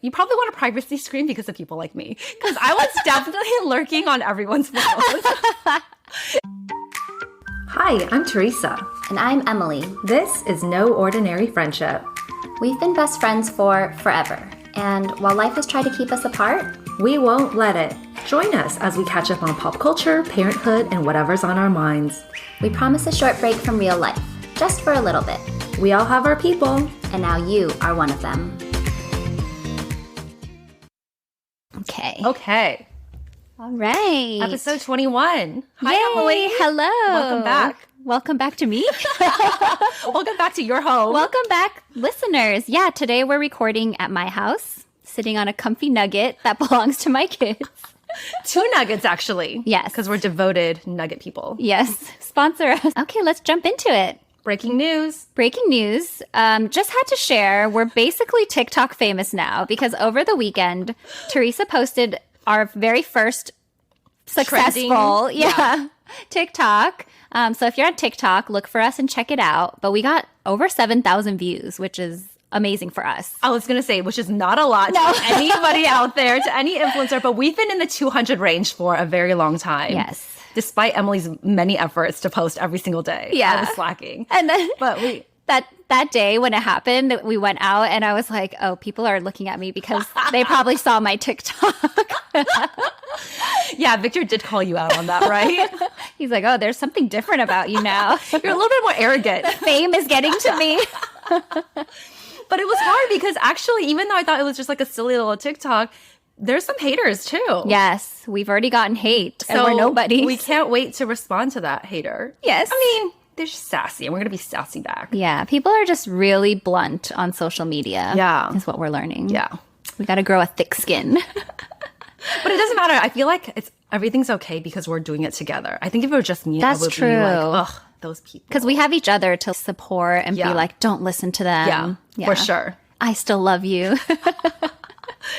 You probably want a privacy screen because of people like me. Because I was definitely lurking on everyone's phones. Hi, I'm Teresa. And I'm Emily. This is No Ordinary Friendship. We've been best friends for forever. And while life has tried to keep us apart, we won't let it. Join us as we catch up on pop culture, parenthood, and whatever's on our minds. We promise a short break from real life, just for a little bit. We all have our people. And now you are one of them. Okay. All right. Episode 21. Hi, Yay. Emily. Hello. Welcome back. Welcome back to me. Welcome back to your home. Welcome back, listeners. Yeah, today we're recording at my house, sitting on a comfy nugget that belongs to my kids. 2 nuggets, actually. Yes. Because we're devoted nugget people. Yes. Sponsor us. Okay, let's jump into it. Breaking news. Just had to share, we're basically TikTok famous now because over the weekend, Teresa posted our very first successful TikTok. So if you're on TikTok, look for us and check it out. But we got over 7,000 views, which is amazing for us. I was going to say, which is not a lot to anybody out there, to any influencer, but we've been in the 200 range for a very long time. Yes. Despite Emily's many efforts to post every single day. Yeah. I was slacking. And then but that day when it happened, we went out and I was like, oh, people are looking at me because they probably saw my TikTok. Yeah, Victor did call you out on that, right? He's like, oh, there's something different about you now. You're a little bit more arrogant. Fame is getting to me. But it was hard because actually, even though I thought it was just like a silly little TikTok, there's some haters too. Yes, we've already gotten hate and we're nobodies. We can't wait to respond to that hater. Yes. I mean, they're just sassy and we're going to be sassy back. Yeah, people are just really blunt on social media. Yeah. Is what we're learning. Yeah. We got to grow a thick skin. But it doesn't matter. I feel like everything's okay because we're doing it together. I think if it were just me, I would be like, ugh, those people. Because we have each other to support and be like, don't listen to them. Yeah, for sure. I still love you.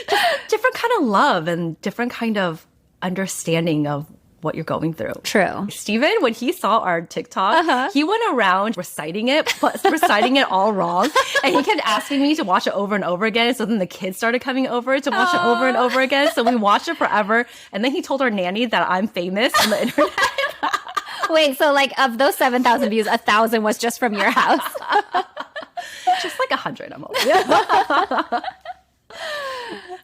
Just different kind of love and different kind of understanding of what you're going through. True. Steven, when he saw our TikTok, he went around reciting it, but reciting it all wrong. And he kept asking me to watch it over and over again. So then the kids started coming over to watch it over and over again. So we watched it forever. And then he told our nanny that I'm famous on the internet. Wait, so like of those 7,000 views, 1,000 was just from your house? Just like 100, Emily.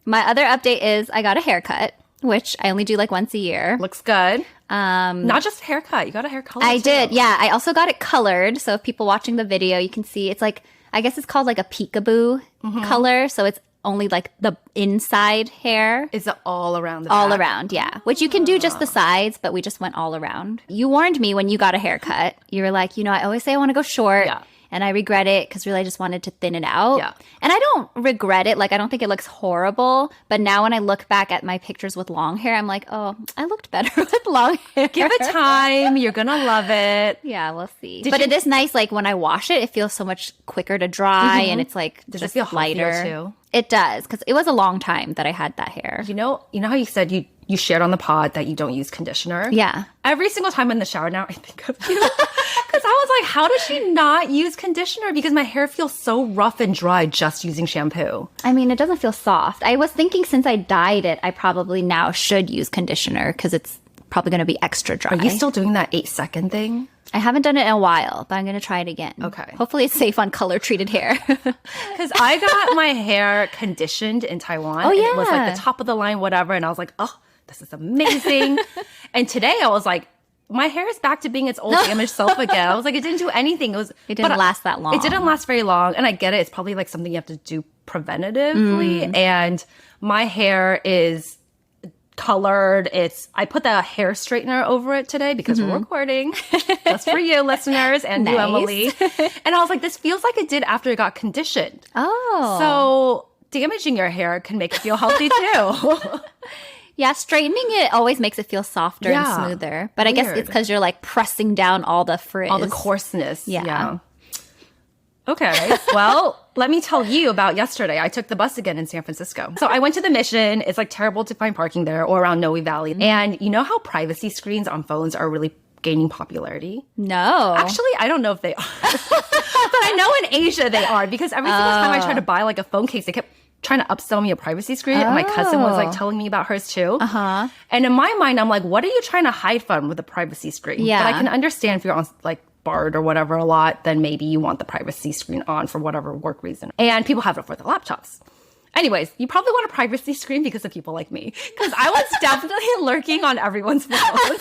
My other update is I got a haircut, which I only do like once a year. Looks good. Not just a haircut. You got a hair color I too. did, yeah. I also got it colored. So if people watching the video, you can see it's like, I guess it's called like a peekaboo color. So it's only like the inside hair. Is it all around the back? All around, yeah. Which you can do just the sides, but we just went all around. You warned me when you got a haircut. You were like, I always say I want to go short. Yeah. And I regret it because really I just wanted to thin it out. Yeah. And I don't regret it. Like, I don't think it looks horrible. But now when I look back at my pictures with long hair, I'm like, oh, I looked better with long hair. Give it time. You're going to love it. Yeah, we'll see. It is nice. Like, when I wash it, it feels so much quicker to dry. And it's like Does just it feel lighter. healthier too? It does. Because it was a long time that I had that hair. You know how you said you shared on the pod that you don't use conditioner? Yeah. Every single time in the shower now, I think of you. Because I was like, how does she not use conditioner? Because my hair feels so rough and dry just using shampoo. I mean, it doesn't feel soft. I was thinking since I dyed it, I probably now should use conditioner because it's probably going to be extra dry. Are you still doing that 8-second thing? I haven't done it in a while, but I'm going to try it again. Okay. Hopefully it's safe on color-treated hair. Because I got my hair conditioned in Taiwan. Oh, yeah. It was like the top of the line, whatever. And I was like, oh, this is amazing. And today I was like, my hair is back to being its old damaged self again. I was like, it didn't do anything. It didn't last that long. It didn't last very long. And I get it. It's probably like something you have to do preventatively. And my hair is colored. I put the hair straightener over it today because we're recording. Just for you listeners and you, Emily. And I was like, this feels like it did after it got conditioned. Oh. So damaging your hair can make it feel healthy too. Yeah, straightening it always makes it feel softer and smoother. But I guess it's because you're like pressing down all the frizz. All the coarseness. Yeah. Okay. Well, let me tell you about yesterday. I took the bus again in San Francisco. So I went to the Mission. It's like terrible to find parking there or around Noe Valley. And you know how privacy screens on phones are really gaining popularity? No. Actually, I don't know if they are. But I know in Asia they are because every single time I try to buy like a phone case, they kept trying to upsell me a privacy screen. And my cousin was like telling me about hers too. And in my mind, I'm like, what are you trying to hide from with a privacy screen? Yeah. But I can understand if you're on like Bard or whatever a lot, then maybe you want the privacy screen on for whatever work reason. And people have it for their laptops. Anyways, you probably want a privacy screen because of people like me. Because I was definitely lurking on everyone's phones.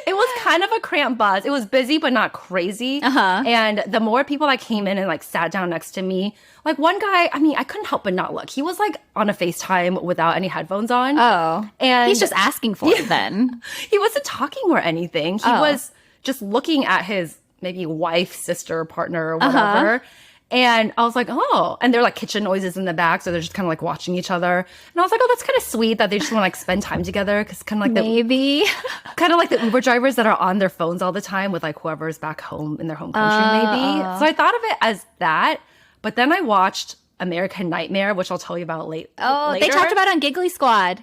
It was kind of a cramped buzz. It was busy, but not crazy. And the more people that came in and like sat down next to me, like one guy, I mean, I couldn't help but not look. He was like on a FaceTime without any headphones on. And he's just asking for it then. He wasn't talking or anything. He was just looking at his maybe wife, sister, partner, or whatever. And I was like, oh. And they're like kitchen noises in the back. So they're just kind of like watching each other. And I was like, oh, that's kind of sweet that they just want to like spend time together. Because kind of like kind of like the Uber drivers that are on their phones all the time with like whoever's back home in their home country, maybe. So I thought of it as that. But then I watched American Nightmare, which I'll tell you about later. They talked about it on Giggly Squad.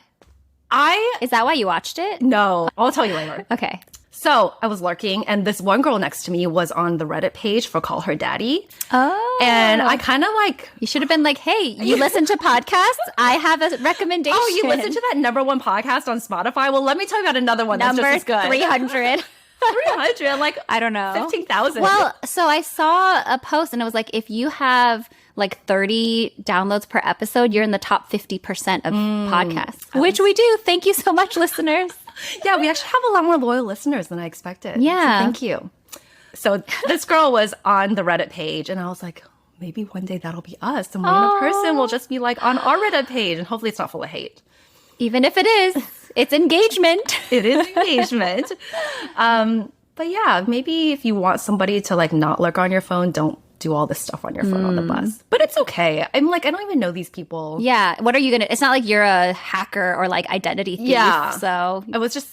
Is that why you watched it? No, I'll tell you later. Okay. So I was lurking, and this one girl next to me was on the Reddit page for Call Her Daddy. And I kind of like... You should have been like, hey, you listen to podcasts? I have a recommendation. Oh, you listen to that #1 podcast on Spotify? Well, let me tell you about another one that's just as good. 300. 300, like I don't know. 15,000. Well, so I saw a post and it was like, if you have like 30 downloads per episode, you're in the top 50% of podcasts, which we do. Thank you so much, listeners. Yeah, we actually have a lot more loyal listeners than I expected. Yeah. So thank you. So this girl was on the Reddit page and I was like, maybe one day that'll be us. And one person will just be like on our Reddit page and hopefully it's not full of hate. Even if it is, it's engagement. It is engagement. But yeah, maybe if you want somebody to like not lurk on your phone, don't do all this stuff on your phone on the bus. But it's okay. I'm like, I don't even know these people. Yeah. What are you going to... It's not like you're a hacker or like identity thief. Yeah. So... I was just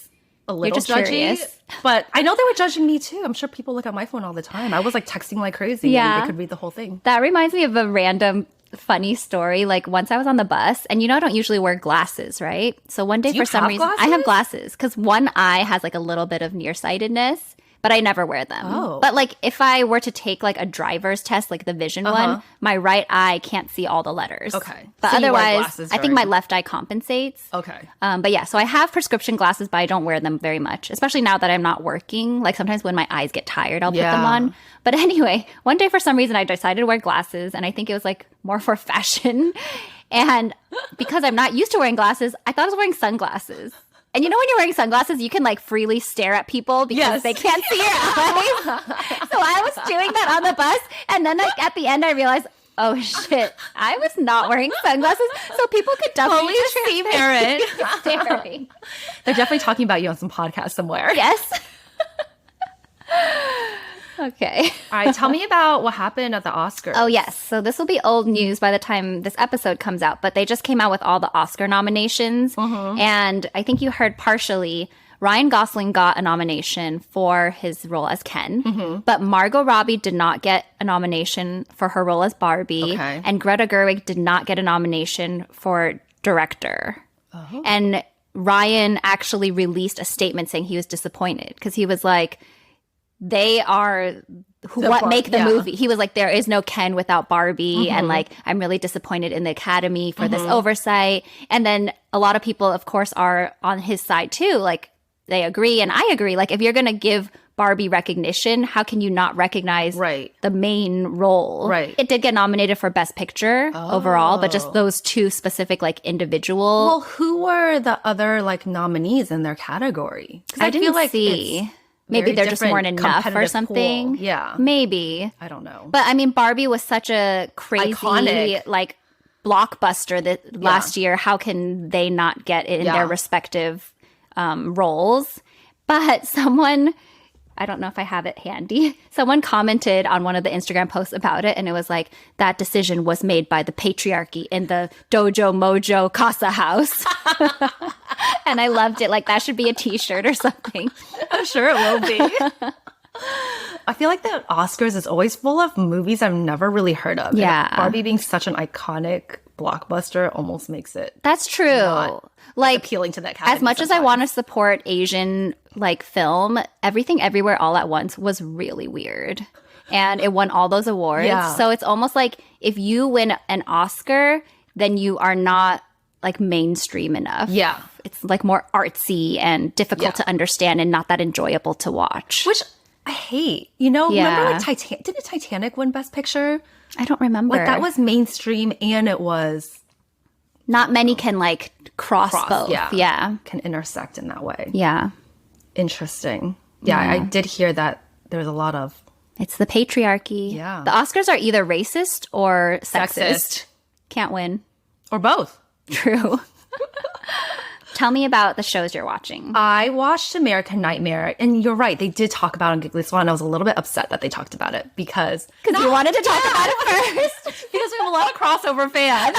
a little just judgy. curious. But I know they were judging me too. I'm sure people look at my phone all the time. I was like texting like crazy. Yeah. And they could read the whole thing. That reminds me of a random funny story. Like once I was on the bus and I don't usually wear glasses, right? So one day for some reason... glasses? I have glasses because one eye has like a little bit of nearsightedness. But I never wear them. But like if I were to take like a driver's test, like the vision one, my right eye can't see all the letters. Okay. But So you wear otherwise, glasses I think my left eye compensates. Okay. But yeah, so I have prescription glasses, but I don't wear them very much, especially now that I'm not working. Like sometimes when my eyes get tired, I'll put them on. But anyway, one day for some reason, I decided to wear glasses and I think it was like more for fashion. And because I'm not used to wearing glasses, I thought I was wearing sunglasses. And you know when you're wearing sunglasses, you can like freely stare at people because they can't see your eyes. So I was doing that on the bus. And then like, at the end, I realized, oh shit, I was not wearing sunglasses. So people could definitely just see me staring. They're definitely talking about you on some podcast somewhere. Yes. Okay. All right. Tell me about what happened at the Oscars. Oh, yes. So this will be old news by the time this episode comes out, but they just came out with all the Oscar nominations. And I think you heard partially, Ryan Gosling got a nomination for his role as Ken, but Margot Robbie did not get a nomination for her role as Barbie, and Greta Gerwig did not get a nomination for director. And Ryan actually released a statement saying he was disappointed because he was like, they are what make the movie. He was like, there is no Ken without Barbie. And like, I'm really disappointed in the Academy for this oversight. And then a lot of people, of course, are on his side too. Like, they agree. And I agree. Like, if you're going to give Barbie recognition, how can you not recognize the main role? It did get nominated for Best Picture overall, but just those two specific like individual. Well, who were the other like nominees in their category? Because I didn't see. Maybe they're just weren't enough or something. Pool. Yeah. Maybe. I don't know. But I mean, Barbie was such a crazy, iconic, like, blockbuster that last year. How can they not get it in their respective roles? But someone, I don't know if I have it handy, someone commented on one of the Instagram posts about it, and it was like, that decision was made by the patriarchy in the Dojo Mojo Casa house. And I loved it. Like, that should be a t-shirt or something. I'm sure it will be. I feel like the Oscars is always full of movies I've never really heard of. Yeah. And Barbie being such an iconic blockbuster almost makes it That's true. Like, appealing to that category. As much as I want to support Asian like film, Everything Everywhere All at Once was really weird. And it won all those awards. So it's almost like if you win an Oscar, then you are not like mainstream enough. Yeah. It's like more artsy and difficult to understand and not that enjoyable to watch. Which I hate. You know, Yeah. remember like didn't Titanic win Best Picture? I don't remember. Like that was mainstream and it was not many can like cross both. Yeah. Can intersect in that way. Yeah. Interesting. Yeah, I did hear that there's a lot of It's the patriarchy. Yeah. The Oscars are either racist or sexist. Can't win. or both. True. Tell me about the shows you're watching. I watched American Nightmare, and you're right. They did talk about it on Giggly Squad, and I was a little bit upset that they talked about it because you wanted to talk about it first. because we have a lot of crossover fans.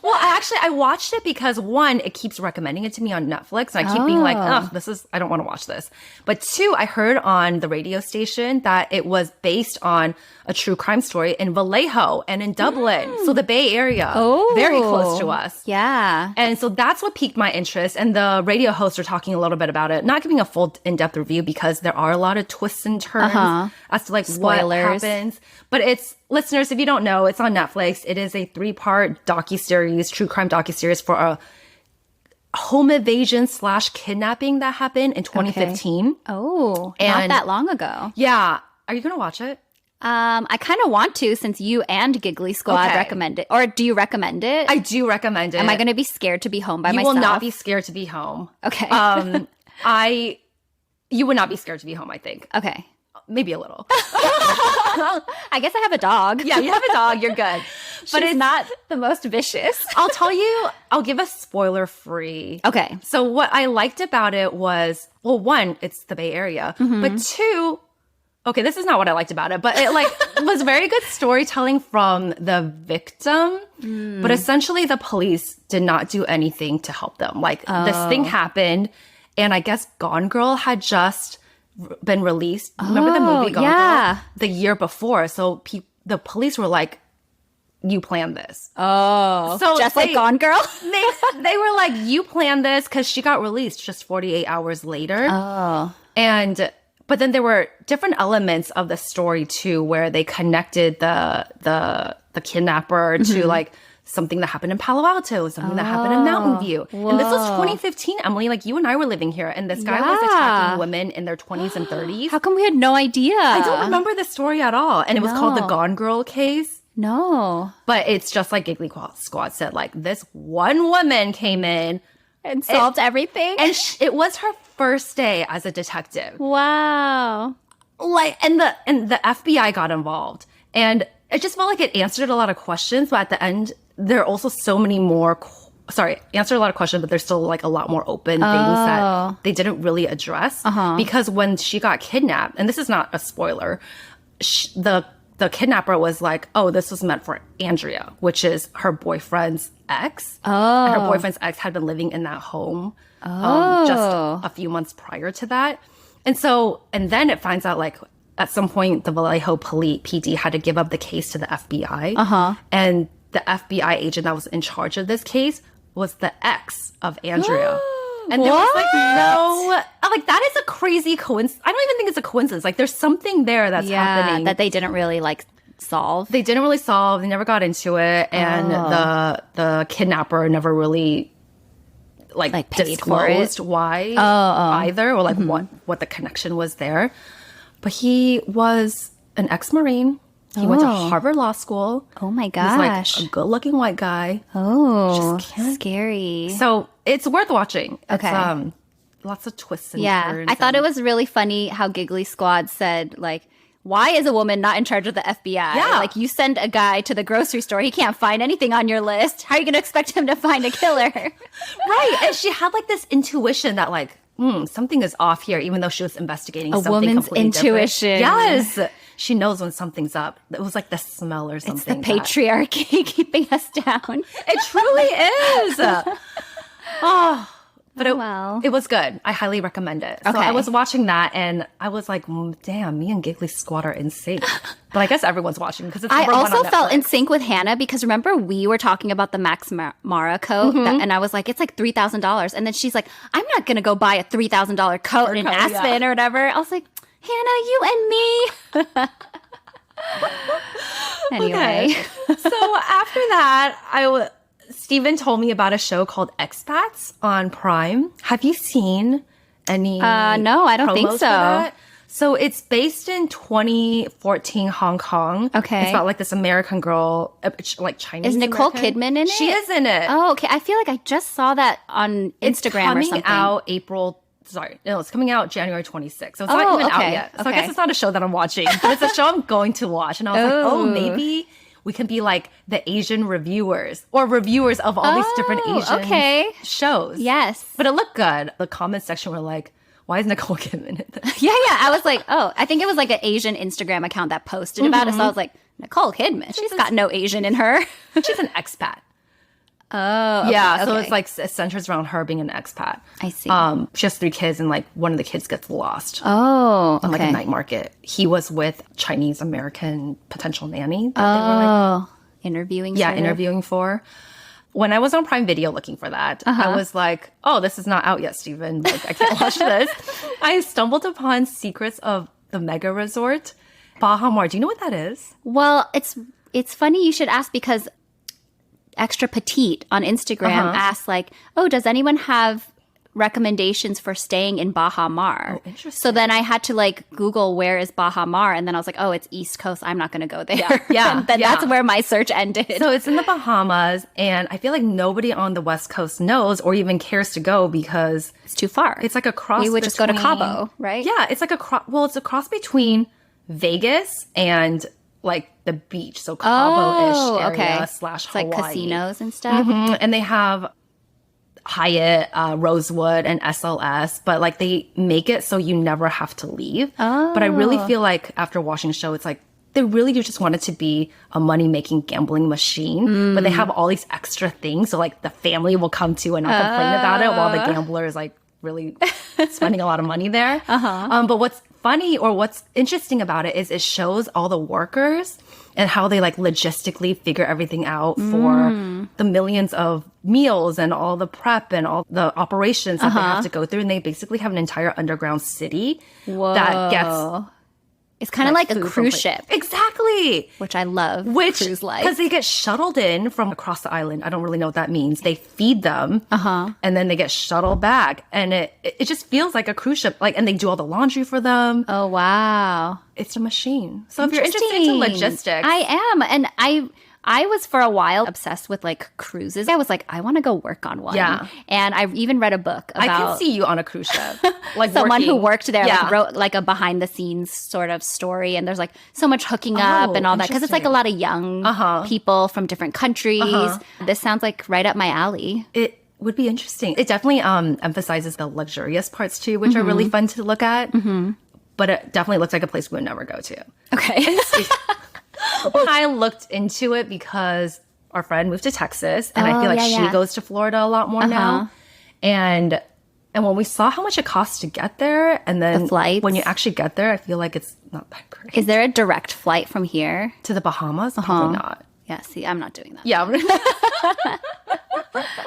Well, I watched it because one, it keeps recommending it to me on Netflix, and I keep being like, "Oh, I don't want to watch this." But two, I heard on the radio station that it was based on a true crime story in Vallejo and in Dublin, so the Bay Area, very close to us. Yeah. And so that's what piqued my interest. And the radio hosts are talking a little bit about it, not giving a full in-depth review because there are a lot of twists and turns as to like Spoilers. what happens. But it's, listeners, if you don't know, it's on Netflix. It is a 3-part docuseries, true crime docuseries for a home invasion / kidnapping that happened in 2015. Oh, not And- that long ago. Yeah. Are you going to watch it? I kind of want to since you and Giggly Squad Okay. recommend it. Or do you recommend it? I do recommend it. Am I going to be scared to be home by You myself? will not be scared to be home. Okay. You would not be scared to be home, I think. Okay. Maybe a little. I guess I have a dog. Yeah, you have a dog, you're good. But it's not the most vicious. I'll tell you, I'll give a spoiler free. Okay. So what I liked about it was, well, one, it's the Bay Area. But two, okay, this is not what I liked about it, but it like was very good storytelling from the victim. But essentially the police did not do anything to help them. Like this thing happened and I guess Gone Girl had just been released. Remember the movie Gone Girl? The year before. So the police were like, you planned this. Oh. So just like Gone Girl? they were like, you planned this because she got released just 48 hours later. Oh. But then there were different elements of the story too, where they connected the kidnapper to like something that happened in Palo Alto, something that happened in Mountain View. And this was 2015, Emily. Like you and I were living here, and this guy was attacking women in their 20s and 30s. How come we had no idea? I don't remember the story at all. And it was called the Gone Girl case. No. But it's just like Giggly Squad said, like this one woman came in And solved everything? and it was her first day as a detective. Wow. Like, and the FBI got involved, and it just felt like it answered a lot of questions. But at the end, there are also so many more. Answered a lot of questions, but there's still like a lot more open things that they didn't really address because when she got kidnapped, and this is not a spoiler, the kidnapper was like, "Oh, this was meant for Andrea," which is her boyfriend's ex. And her boyfriend's ex had been living in that home just a few months prior to that. And then it finds out like at some point the Vallejo PD had to give up the case to the FBI. And the FBI agent that was in charge of this case was the ex of Andrea. And there was like that is a crazy coincidence. I don't even think it's a coincidence. Like there's something there that's happening that they didn't really like solve. They didn't really solve. They never got into it, and the kidnapper never really like paid for disclosed why either, or like what the connection was there. But he was an ex-Marine. He went to Harvard Law School. Oh my gosh. He's like a good-looking white guy. Oh, scary. So it's worth watching. Okay. It's, lots of twists and turns. I thought it was really funny how Giggly Squad said, like, why is a woman not in charge of the FBI? Yeah. Like, you send a guy to the grocery store, he can't find anything on your list. How are you going to expect him to find a killer? Right. And she had like this intuition that like, something is off here, even though she was investigating something woman's completely intuition. Different. Yes. She knows when something's up. It was like the smell or something. It's the patriarchy keeping us down. It truly is. But it was good. I highly recommend it. So I was watching that and I was like, damn, me and Giggly Squad are in sync. But I guess everyone's watching because it's I number one also on felt Netflix. in sync with Hannah because remember we were talking about the Max Mara coat and I was like, it's like $3,000. And then she's like, I'm not going to go buy a $3,000 coat in Aspen or whatever. I was like, Hannah, you and me. Anyway. So after that, Steven told me about a show called Expats on Prime. Have you seen any no, I don't think promos so. for that? So it's based in 2014 Hong Kong. Okay. It's about like this American girl, like Chinese Is Nicole American. Kidman in it? She is in it. Oh, okay. I feel like I just saw that on Instagram or something. It's coming out January 26th. So it's not even out yet. So I guess it's not a show that I'm watching, but it's a show I'm going to watch. And I was like, maybe we can be like the Asian reviewers or reviewers of all these different Asian shows. Yes. But it looked good. The comment section were like, why is Nicole Kidman in this? Yeah. I was like, I think it was like an Asian Instagram account that posted about it. So I was like, Nicole Kidman, she's got no Asian in her. She's an expat. Oh, okay, yeah. So it's like it centers around her being an expat. I see. She has 3 kids, and like one of the kids gets lost. Oh, on like a night market. He was with Chinese American potential nanny. That they were like, interviewing. Interviewing for. When I was on Prime Video looking for that, I was like, oh, this is not out yet, Steven. Like, I can't watch this. I stumbled upon Secrets of the Mega Resort. Baha Mar, do you know what that is? Well, it's funny you should ask because Extra Petite on Instagram asked like, oh, does anyone have recommendations for staying in Baha Mar? Oh, interesting. So then I had to like Google where is Baha Mar, and then I was like, oh, it's East Coast. I'm not going to go there. Yeah. And then that's where my search ended. So it's in the Bahamas, and I feel like nobody on the West Coast knows or even cares to go because it's too far. It's like a cross. We would just go to Cabo, right? Yeah, it's like it's a cross between Vegas and like the beach, so Cabo-ish area / it's Hawaii. like casinos and stuff. And they have Hyatt, Rosewood, and SLS, but like they make it so you never have to leave. But I really feel like after watching the show, it's like they really do just want it to be a money-making gambling machine, but they have all these extra things, so like the family will come to and not complain about it while the gambler is like really spending a lot of money there. But what's funny or what's interesting about it is it shows all the workers and how they like logistically figure everything out for the millions of meals and all the prep and all the operations that they have to go through. And they basically have an entire underground city that gets... It's kind of like a cruise ship. Exactly. Which I love. Cruise life. Because they get shuttled in from across the island. I don't really know what that means. They feed them. And then they get shuttled back. And it just feels like a cruise ship. Like, and they do all the laundry for them. Oh, wow. It's a machine. So if you're interested in logistics. I am. And I was for a while obsessed with like cruises. I was like, I want to go work on one. Yeah. And I even read a book about... I can see you on a cruise ship. Like someone who worked there like, wrote like a behind the scenes sort of story. And there's like so much hooking up and all that. Because it's like a lot of young people from different countries. This sounds like right up my alley. It would be interesting. It definitely emphasizes the luxurious parts too, which are really fun to look at. But it definitely looks like a place we would never go to. Okay. I looked into it because our friend moved to Texas, and I feel like she goes to Florida a lot more now. And when we saw how much it costs to get there, and then the flights. When you actually get there, I feel like it's not that great. Is there a direct flight from here To the Bahamas? Probably not. Yeah, see, I'm not doing that. Yeah.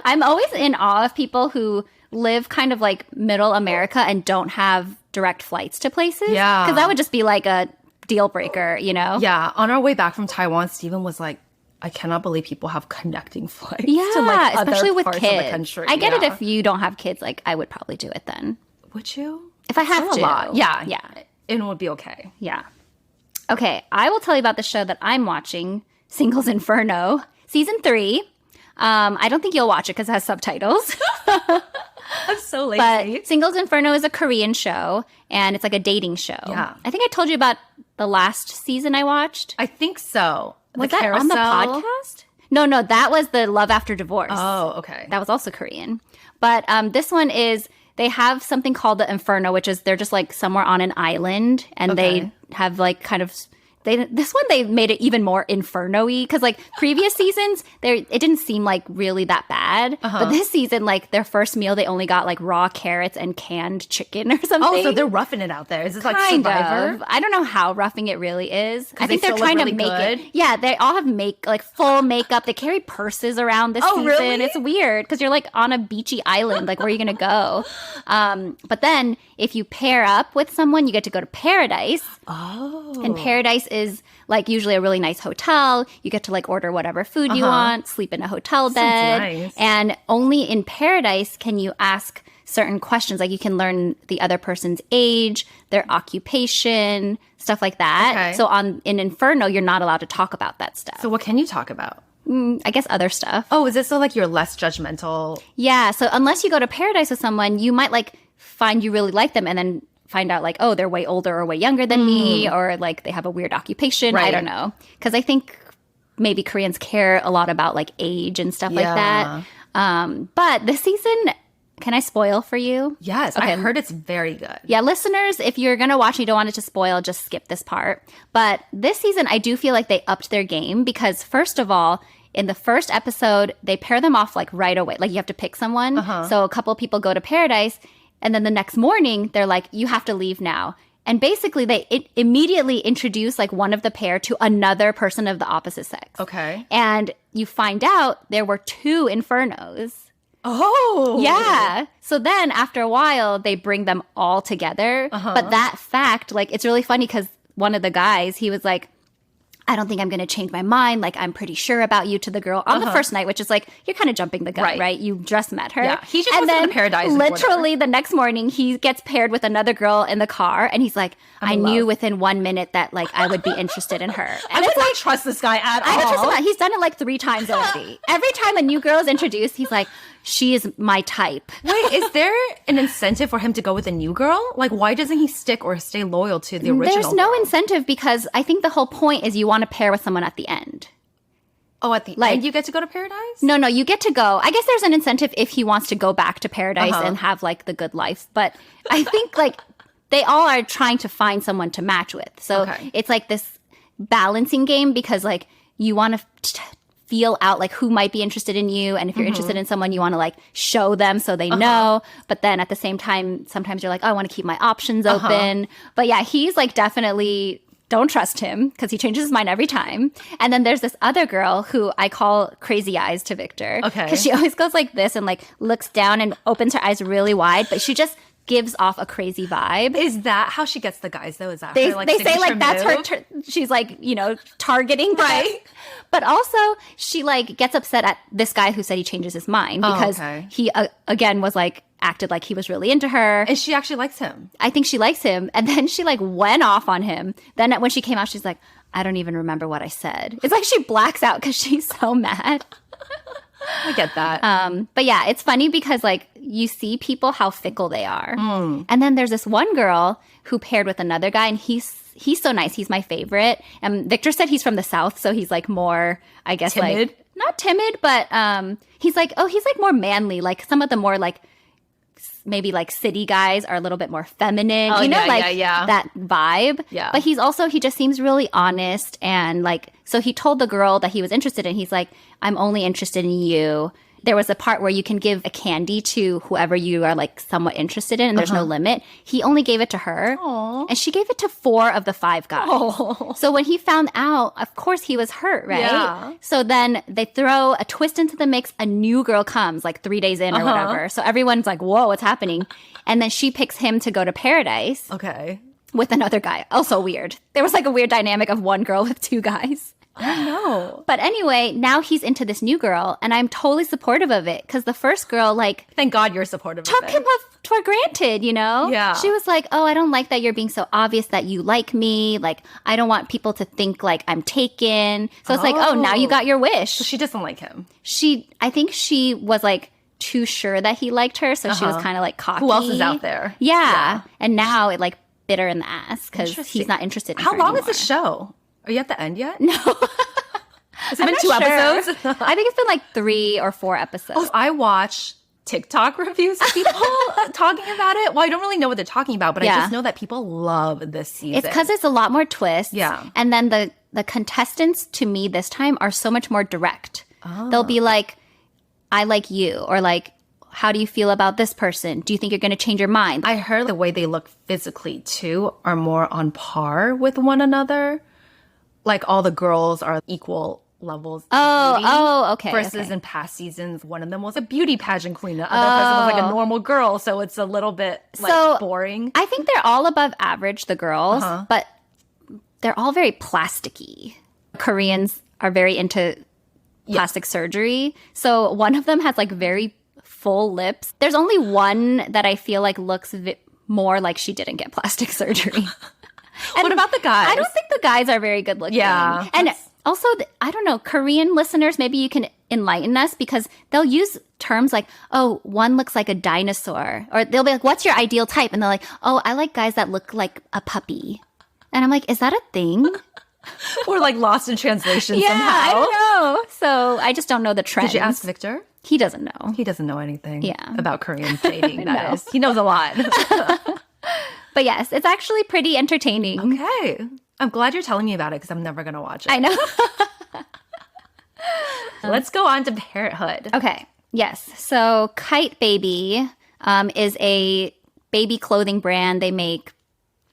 I'm always in awe of people who live kind of like middle America and don't have direct flights to places. Yeah. Because that would just be like a deal breaker, you know? Yeah. On our way back from Taiwan, Steven was like, I cannot believe people have connecting flights Yeah, to like especially other with parts kids. of the country. I get it if you don't have kids. Like, I would probably do it then. Would you? If I have to. A lot. Yeah. Yeah. It would be okay. Yeah. Okay, I will tell you about the show that I'm watching, Singles Inferno, season 3. I don't think you'll watch it because it has subtitles. I'm so lazy. But Singles Inferno is a Korean show, and it's like a dating show. Yeah. I think I told you about the last season I watched. I think so. Was that on the podcast? No, that was the Love After Divorce. Oh, okay. That was also Korean. But this one is, they have something called the Inferno, which is they're just like somewhere on an island, and they have like kind of... This one, they made it even more inferno-y because like previous seasons, it didn't seem like really that bad. But this season, like their first meal, they only got like raw carrots and canned chicken or something. Oh, so they're roughing it out there. Is this like Survivor? I don't know how roughing it really is. I think they they're still trying look to really make good? it. Yeah, they all have full makeup. They carry purses around this season. Really? It's weird because you're like on a beachy island. Like, where are you going to go? But then if you pair up with someone, you get to go to paradise. Oh. And paradise is like usually a really nice hotel. You get to like order whatever food you want, sleep in a hotel bed. Nice. And only in Paradise can you ask certain questions. Like you can learn the other person's age, their occupation, stuff like that. Okay. So in Inferno, you're not allowed to talk about that stuff. So what can you talk about? I guess other stuff. Oh, is it so like you're less judgmental? Yeah. So unless you go to Paradise with someone, you might like find you really like them and then find out like, oh, they're way older or way younger than me, or like they have a weird occupation. Right. I don't know. Because I think maybe Koreans care a lot about like age and stuff like that. But this season, can I spoil for you? Yes, Okay. I heard it's very good. Yeah, listeners, if you're going to watch and you don't want it to spoil, just skip this part. But this season, I do feel like they upped their game because, first of all, in the first episode, they pair them off like right away. Like you have to pick someone. So a couple of people go to Paradise, and then the next morning, they're like, you have to leave now. And basically, they immediately introduce like one of the pair to another person of the opposite sex. Okay. And you find out there were 2 Infernos. Oh. Yeah. So then after a while, they bring them all together. But that fact, like, it's really funny because one of the guys, he was like, I don't think I'm going to change my mind. Like, I'm pretty sure about you to the girl on the first night, which is like, you're kind of jumping the gun, right? You just met her. Yeah. He just wasn't in Paradise. Literally the next morning, he gets paired with another girl in the car. And he's like, I knew within 1 minute that like I would be interested in her. And I would not trust this guy at all. I don't trust him. He's done it like 3 times already. Every time a new girl is introduced, he's like, she is my type. Wait, is there an incentive for him to go with a new girl? Like, why doesn't he stick or stay loyal to the original There's no girl? incentive because I think the whole point is you want to pair with someone at the end. Oh, at the end you get to go to Paradise? No, you get to go. I guess there's an incentive if he wants to go back to Paradise and have like the good life. But I think like they all are trying to find someone to match with. So it's like this balancing game because like you want to feel out like who might be interested in you, and if you're interested in someone, you want to like show them so they know, but then at the same time sometimes you're like, oh, I want to keep my options open. But yeah, he's like definitely, don't trust him because he changes his mind every time. And then there's this other girl who I call crazy eyes to Victor, because she always goes like this and like looks down and opens her eyes really wide, but she just gives off a crazy vibe. Is that how she gets the guys though? Is that they, her like they say like move? that's her she's like, you know, targeting them. Right. But also she like gets upset at this guy who said he changes his mind because he again was like acted like he was really into her. And she actually likes him. I think she likes him. And then she like went off on him. Then when she came out, she's like, I don't even remember what I said. It's like she blacks out because she's so mad. I get that. But yeah, it's funny because like you see people how fickle they are. And then there's this one girl who paired with another guy, and he's so nice. He's my favorite. And Victor said he's from the South, so he's like more, I guess, timid? like not timid, but he's like more manly. Like some of the more like maybe like city guys are a little bit more feminine, that vibe. Yeah. But he just seems really honest. And like, so he told the girl that he was interested in, he's like, I'm only interested in you. There was a part where you can give a candy to whoever you are like somewhat interested in, and there's no limit. He only gave it to her. Aww. And she gave it to 4 of the 5 guys. Aww. So when he found out, of course he was hurt, right? Yeah. So then they throw a twist into the mix. A new girl comes like 3 days in or whatever. So everyone's like, whoa, what's happening? And then she picks him to go to Paradise with another guy. Also weird. There was like a weird dynamic of one girl with 2 guys. I don't know. But anyway, now he's into this new girl, and I'm totally supportive of it because the first girl, like, thank God you're supportive took of it. him for granted, you know? Yeah. She was like, oh, I don't like that you're being so obvious that you like me. Like, I don't want people to think like I'm taken. So it's like, oh, now you got your wish. So she doesn't like him. I think she was like too sure that he liked her, so she was kind of like cocky. Who else is out there? Yeah. And now it like bit her in the ass because he's not interested in How her long anymore. is the show? Are you at the end yet? No. Has it been 2 episodes? I think it's been like 3 or 4 episodes. I watch TikTok reviews of people talking about it. Well, I don't really know what they're talking about, but I just know that people love this season. It's because it's a lot more twists. Yeah. And then the contestants, to me, this time are so much more direct. They'll be like, I like you, or like, how do you feel about this person? Do you think you're going to change your mind? I heard the way they look physically, too, are more on par with one another. Like, all the girls are equal levels of beauty. Okay. Versus in past seasons, one of them was a beauty pageant queen. The other person was like a normal girl. So it's a little bit like boring. I think they're all above average, the girls. But they're all very plasticky. Koreans are very into plastic surgery. So one of them has like very full lips. There's only one that I feel like looks more like she didn't get plastic surgery. What about the guys? I don't think the guys are very good looking. Yeah. And also, I don't know, Korean listeners, maybe you can enlighten us because they'll use terms like, oh, one looks like a dinosaur. Or they'll be like, what's your ideal type? And they're like, oh, I like guys that look like a puppy. And I'm like, is that a thing? Or like lost in translation somehow. I don't know. So I just don't know the trends. Did you ask Victor? He doesn't know. He doesn't know anything Yeah. about Korean dating, that is. He knows a lot. But yes, it's actually pretty entertaining. Okay. I'm glad you're telling me about it because I'm never going to watch it. I know. Let's go on to Parenthood. Okay. Yes. So Kyte Baby is a baby clothing brand. They make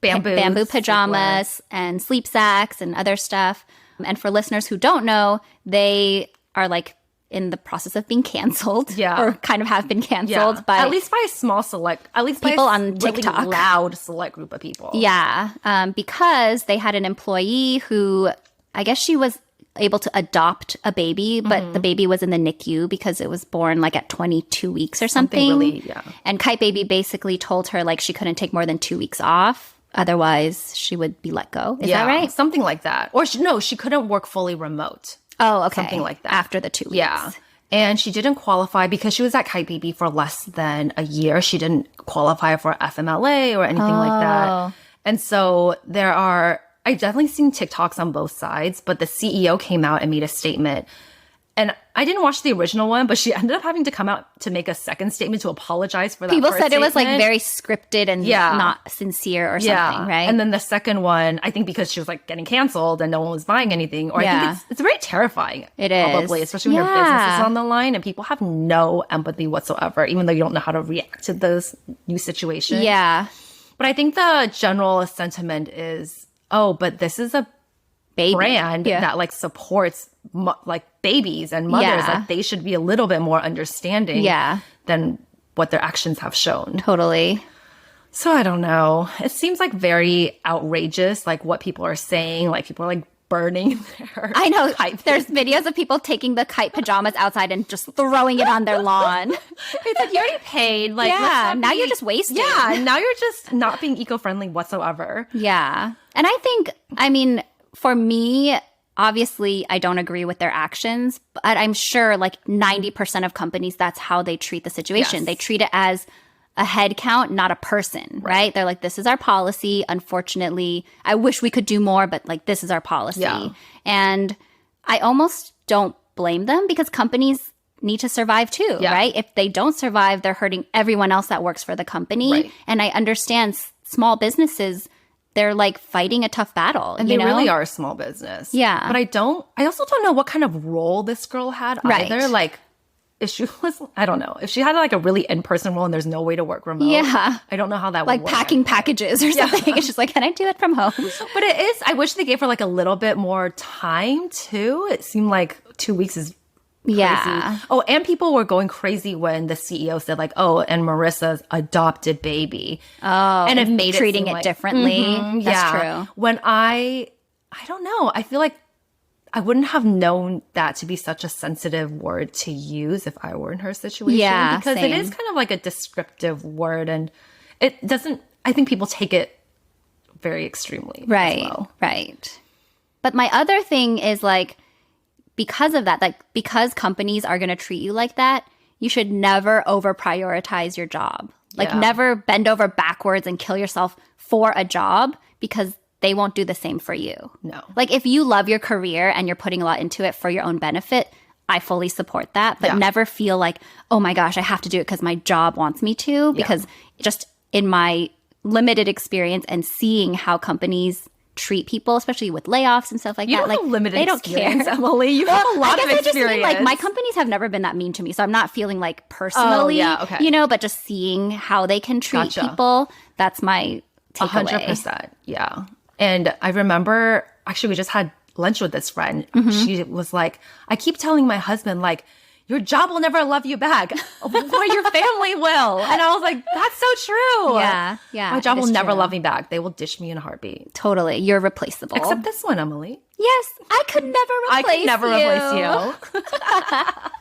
bamboo pajamas and sleep sacks and other stuff. And for listeners who don't know, they are like in the process of being canceled. Yeah. Or kind of have been canceled by at least by a small select, at least people by a on TikTok. really loud select group of people. Yeah. Because they had an employee who, I guess she was able to adopt a baby, but the baby was in the NICU because it was born like at 22 weeks or something. Really, yeah. And Kyte Baby basically told her like she couldn't take more than 2 weeks off. Otherwise, she would be let go. Is that right? Something like that. Or she couldn't work fully remote. Oh, okay. Something like that. After the 2 weeks. Yeah. And she didn't qualify because she was at Kyte Baby for less than a year. She didn't qualify for FMLA or anything like that. And so I've definitely seen TikToks on both sides, but the CEO came out and made a statement. And I didn't watch the original one, but she ended up having to come out to make a second statement to apologize for that. People first said it was like statement. very scripted and not sincere or something, right? And then the second one, I think because she was like getting canceled and no one was buying anything, or I think it's very terrifying. It is. Probably, especially when your business is on the line and people have no empathy whatsoever, even though you don't know how to react to those new situations. Yeah. But I think the general sentiment is, oh, but this is a Baby. brand that like supports like babies and mothers. Yeah. Like they should be a little bit more understanding than what their actions have shown. Totally. So I don't know. It seems like very outrageous, like what people are saying. Like people are like burning their I know. Kyte. There's videos of people taking the Kyte pajamas outside and just throwing it on their lawn. It's like you already paid. Like now you're just wasting. Yeah, now you're just not being eco-friendly whatsoever. Yeah. And I think, I mean, for me, obviously, I don't agree with their actions, but I'm sure like 90% of companies, that's how they treat the situation. Yes. They treat it as a head count, not a person, right? They're like, this is our policy. Unfortunately, I wish we could do more, but like, this is our policy. Yeah. And I almost don't blame them because companies need to survive too, right? If they don't survive, they're hurting everyone else that works for the company. Right. And I understand small businesses, they're like fighting a tough battle. And they really are a small business. Yeah. But I also don't know what kind of role this girl had either. Like, if she was, I don't know, if she had like a really in-person role and there's no way to work remote. Yeah. I don't know how that would like work. packing packages or something. It's just like, can I do it from home? But it is, I wish they gave her like a little bit more time too. It seemed like 2 weeks is crazy. Yeah. Oh, and people were going crazy when the CEO said like, oh, and Marissa's adopted baby. Oh, and it made treating seem it like, differently. That's yeah. true. When I don't know. I feel like I wouldn't have known that to be such a sensitive word to use if I were in her situation. Yeah, because same. it is kind of like a descriptive word, and it doesn't. I think people take it very extremely. Right. As well. Right. But my other thing is like, because of that, like because companies are going to treat you like that, you should never over prioritize your job. Like never bend over backwards and kill yourself for a job because they won't do the same for you. No. Like if you love your career and you're putting a lot into it for your own benefit, I fully support that. But never feel like, oh my gosh, I have to do it because my job wants me to. Because just in my limited experience and seeing how companies treat people, especially with layoffs and stuff like You that. don't Like have limited they don't care. experience, Emily. You have a lot of I just mean, experience. like my companies have never been that mean to me, so I'm not feeling like personally, okay. you know, but just seeing how they can treat people. That's my takeaway. 100%. Yeah. And I remember actually we just had lunch with this friend. She was like, I keep telling my husband, like, your job will never love you back. Or your family will. And I was like, that's so true. Yeah. My job will never true. love me back. They will dish me in a heartbeat. Totally. You're replaceable. Except this one, Emily. Yes. I could never replace replace you.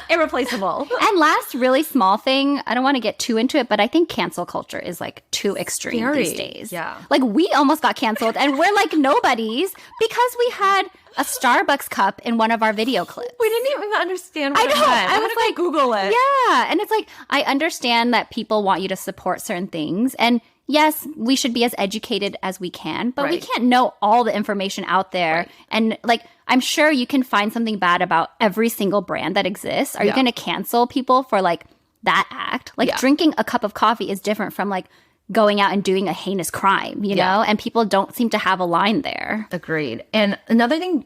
Irreplaceable. And last really small thing, I don't want to get too into it, but I think cancel culture is like too extreme Scary. these days. Yeah. Like we almost got canceled and we're like nobodies because we had a Starbucks cup in one of our video clips. We didn't even understand what I know. it meant. I was like, Google it. Yeah. And it's like, I understand that people want you to support certain things. And yes, we should be as educated as we can, but we Right. can't know all the information out there. Right. And like, I'm sure you can find something bad about every single brand that exists. Are you going to cancel people for like that act? Like drinking a cup of coffee is different from like going out and doing a heinous crime, you know? And people don't seem to have a line there. Agreed. And another thing,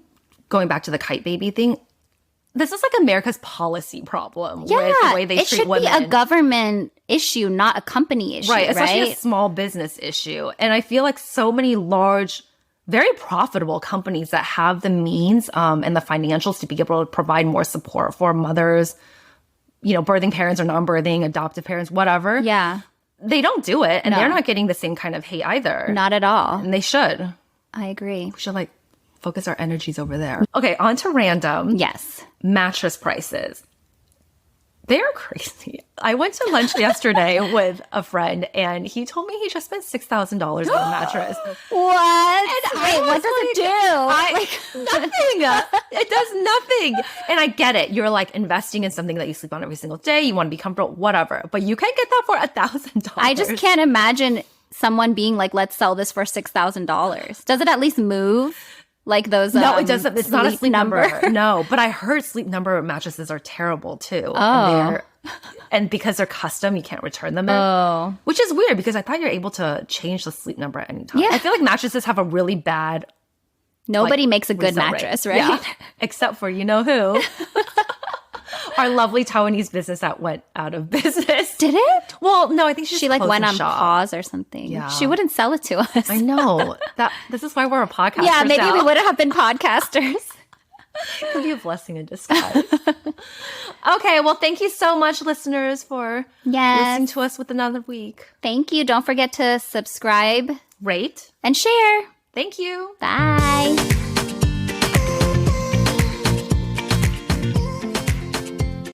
going back to the Kyte Baby thing, this is like America's policy problem with the way they treat women. It should be a government issue, not a company issue, right? Especially a small business issue. And I feel like so many large, very profitable companies that have the means and the financials to be able to provide more support for mothers, you know, birthing parents or non-birthing, adoptive parents, whatever. Yeah. They don't do it. And they're not getting the same kind of hate either. Not at all. And they should. I agree. We should like focus our energies over there. Okay, on to random. Yes. Mattress prices. They're crazy. I went to lunch yesterday with a friend and he told me he just spent $6,000 on a mattress. What? And Wait, what does it do? Nothing. It does nothing. And I get it. You're like investing in something that you sleep on every single day. You want to be comfortable, whatever. But you can't get that for $1,000. I just can't imagine someone being like, let's sell this for $6,000. Does it at least move? Like those No, it doesn't. It's not a sleep number. No, but I heard Sleep Number mattresses are terrible too. Oh. And because they're custom, you can't return them. Oh. Which is weird because I thought you're able to change the Sleep Number at any time. Yeah. I feel like mattresses have a really bad Nobody makes a good resale rate. mattress, right? Yeah. Except for you know who. Our lovely Taiwanese business that went out of business. Did it? Well, no, I think She like went on shop. pause or something. Yeah. She wouldn't sell it to us. I know. This is why we're a podcast. Yeah, maybe we would have been podcasters. It could be a blessing in disguise. Okay, well, thank you so much, listeners, for listening to us with another week. Thank you. Don't forget to subscribe, Rate, and share. Thank you. Bye.